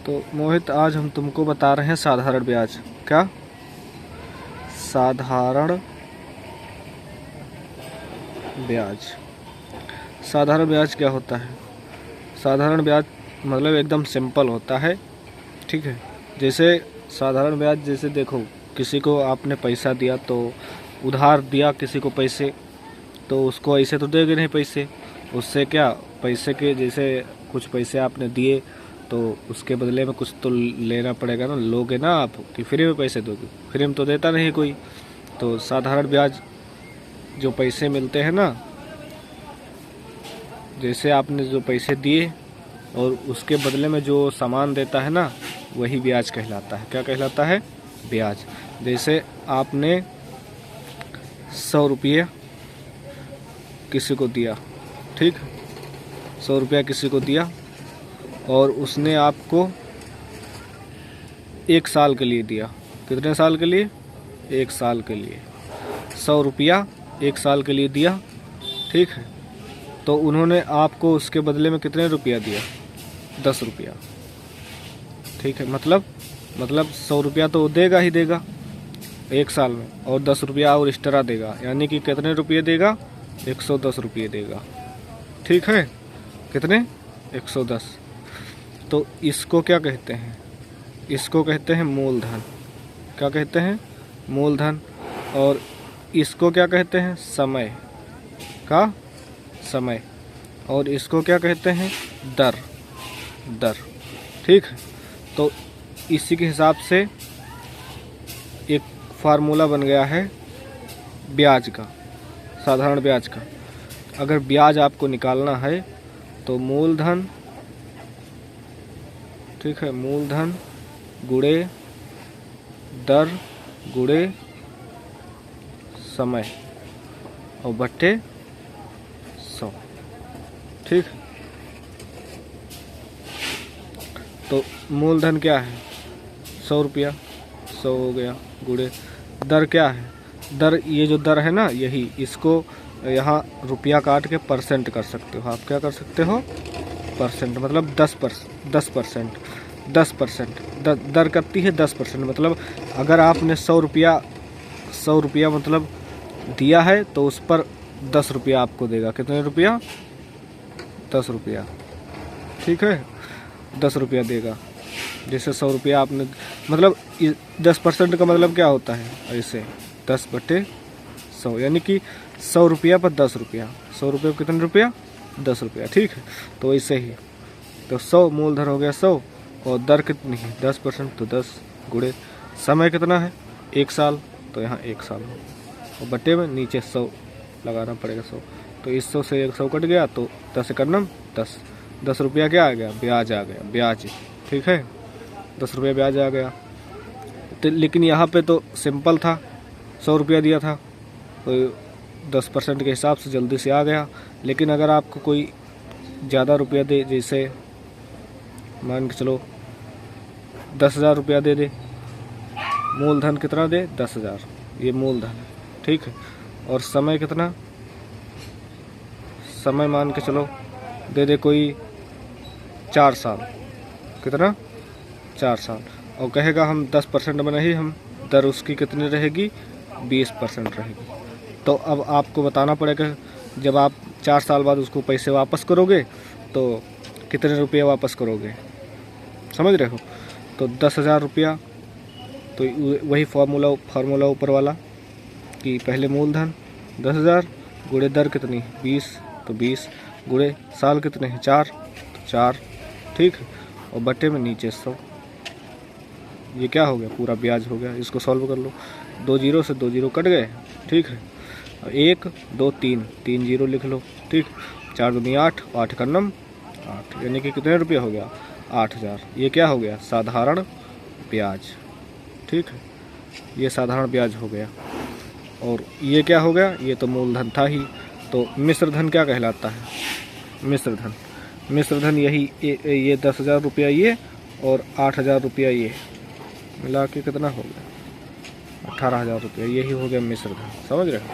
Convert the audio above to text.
तो मोहित आज हम तुमको बता रहे हैं साधारण ब्याज। क्या? साधारण ब्याज। साधारण ब्याज क्या होता है? साधारण ब्याज मतलब एकदम सिंपल होता है, ठीक है। जैसे साधारण ब्याज, जैसे देखो किसी को आपने पैसा दिया, तो उधार दिया किसी को पैसे, तो उसको ऐसे तो देगे नहीं पैसे। उससे क्या, पैसे के जैसे कुछ पैसे आपने दिए तो उसके बदले में कुछ तो लेना पड़ेगा ना, लोगे ना आप, कि फ्री में पैसे दोगे? फ्री में तो देता नहीं कोई। तो साधारण ब्याज जो पैसे मिलते हैं ना, जैसे आपने जो पैसे दिए और उसके बदले में जो सामान देता है ना, वही ब्याज कहलाता है। क्या कहलाता है? ब्याज। जैसे आपने 100 रुपये किसी को दिया, ठीक, 100 रुपया किसी को दिया और उसने आपको 1 साल के लिए दिया। कितने साल के लिए? 1 साल के लिए 100 रुपया 1 साल के लिए दिया, ठीक है। तो उन्होंने आपको उसके बदले में कितने रुपया दिया? 10 रुपया, ठीक है। मतलब 100 रुपया तो देगा ही देगा 1 साल में, और 10 रुपया और एक्स्ट्रा देगा, यानी कि कितने रुपये देगा? 110 रुपये देगा, ठीक है। कितने? 110। तो इसको क्या कहते हैं? इसको कहते हैं मूलधन। क्या कहते हैं? मूलधन। और इसको क्या कहते हैं? समय का समय। और इसको क्या कहते हैं? दर। दर, ठीक है। तो इसी के हिसाब से एक फार्मूला बन गया है ब्याज का, साधारण ब्याज का। अगर ब्याज आपको निकालना है तो मूलधन, ठीक है, मूलधन गुणे दर गुणे समय और बट्टे 100, ठीक। तो मूलधन क्या है? 100 रुपया, 100 हो गया, गुणे दर क्या है? दर, ये जो दर है ना, यही, इसको यहाँ रुपया काट के परसेंट कर सकते हो आप। क्या कर सकते हो? परसेंट। मतलब 10%। दर करती है 10%। मतलब अगर आपने 100 रुपया मतलब दिया है, तो उस पर 10 रुपया आपको देगा। कितने रुपया? 10 रुपया, ठीक है। 10 रुपया देगा। जैसे 100 रुपया आपने, मतलब 10% का मतलब क्या होता है? ऐसे 10/100, यानी कि 100 रुपया पर 10 रुपया। 100 रुपये पर कितने रुपया? 10 रुपया, ठीक है। तो ऐसे ही, तो 100 मूलधन हो गया 100, और दर कितनी है? 10%, तो 10 गुणे समय कितना है? 1 साल, तो यहाँ 1 साल हो, और बट्टे में नीचे 100 लगाना पड़ेगा, 100। तो इस 100 से 100 कट गया, तो 10 करना 10। 10 रुपया क्या आ गया? ब्याज आ गया, ब्याज, ठीक है। 10 रुपया ब्याज आ गया। तो लेकिन यहाँ पे तो सिंपल था, 100 रुपया दिया था, तो 10% के हिसाब से जल्दी से आ गया। लेकिन अगर आपको कोई ज़्यादा रुपया दे, जैसे मान के चलो 10,000 रुपया दे दे, मूलधन कितना दे? 10,000, ये मूलधन है, ठीक है। और समय कितना? समय मान के चलो दे दे कोई 4 साल। कितना? 4 साल। और कहेगा हम 10% में नहीं, हम दर उसकी कितनी रहेगी? 20% रहेगी। तो अब आपको बताना पड़ेगा, जब आप 4 साल बाद उसको पैसे वापस करोगे तो कितने रुपये वापस करोगे, समझ रहे हो? तो 10,000 रुपया, तो वही फार्मूला ऊपर वाला, कि पहले मूलधन 10,000 गुणे दर कितनी? 20, तो 20 गुणे साल कितने हैं? 4, तो 4, ठीक है। और बट्टे में नीचे 100। ये क्या हो गया? पूरा ब्याज हो गया। इसको सॉल्व कर लो। 2 जीरो से 2 जीरो कट गए, ठीक है। 1 2 3 3 जीरो लिख लो, ठीक। 4 दूनी 8, 8 का नम 8, यानी कि कितने रुपये हो गया? 8,000। ये क्या हो गया? साधारण ब्याज, ठीक है। ये साधारण ब्याज हो गया। और ये क्या हो गया? ये तो मूलधन था ही। तो मिश्रधन क्या कहलाता है? मिश्रधन यही, ये 10,000 रुपया ये और 8,000 रुपया ये मिला के कितना हो गया? 18,000 रुपया। यही हो गया मिश्रधन। समझ रहे हो?